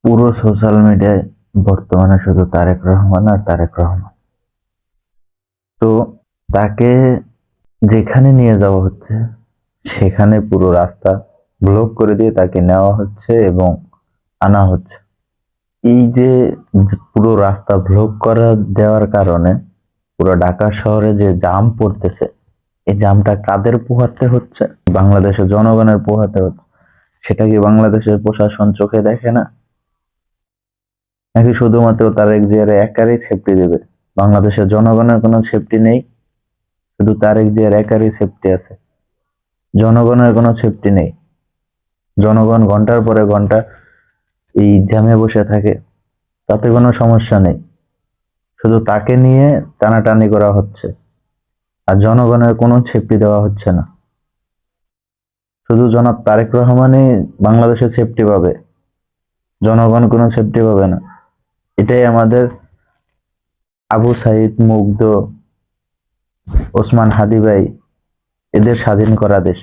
পুরো সোশ্যাল মিডিয়ায় বর্তমানে শুধু তারেক রহমান আর তারেক রহমান। তো তাকে যেখানে নিয়ে যাওয়া হচ্ছে সেখানে পুরো রাস্তা ব্লক করে দিয়ে তাকে নেওয়া হচ্ছে এবং আনা হচ্ছে। এই যে পুরো রাস্তা ব্লক করা দেওয়ার কারণে পুরো ঢাকা শহরে যে জাম পড়তেছে, এই জামটা কাদের পোহাতে হচ্ছে? বাংলাদেশের জনগণের পোহাতে হচ্ছে। সেটা কি বাংলাদেশের প্রশাসন চোখে দেখে না? নাকি শুধুমাত্র তারেক জিয়ার একারই সেফটি দেবে? বাংলাদেশের জনগণের কোনো সেফটি নেই, শুধু তারেক জিয়ার একারই সেফটি আছে। জনগণের কোনো সেফটি নেই। জনগণ ঘন্টার পরে ঘন্টা এই জ্যামে বসে থাকে, তাতে কোনো সমস্যা নেই। শুধু তাকে নিয়ে টানাটানি করা হচ্ছে, আর জনগণের কোনো সেফটি দেওয়া হচ্ছে না। শুধু জনাব তারেক রহমানই বাংলাদেশে সেফটি পাবে, জনগণ কোনো সেফটি পাবে না। এটাই আমাদের আবু সাইদ, মুগ্ধ, ওসমান হাদি ভাই, এদের স্বাধীন করা দেশ।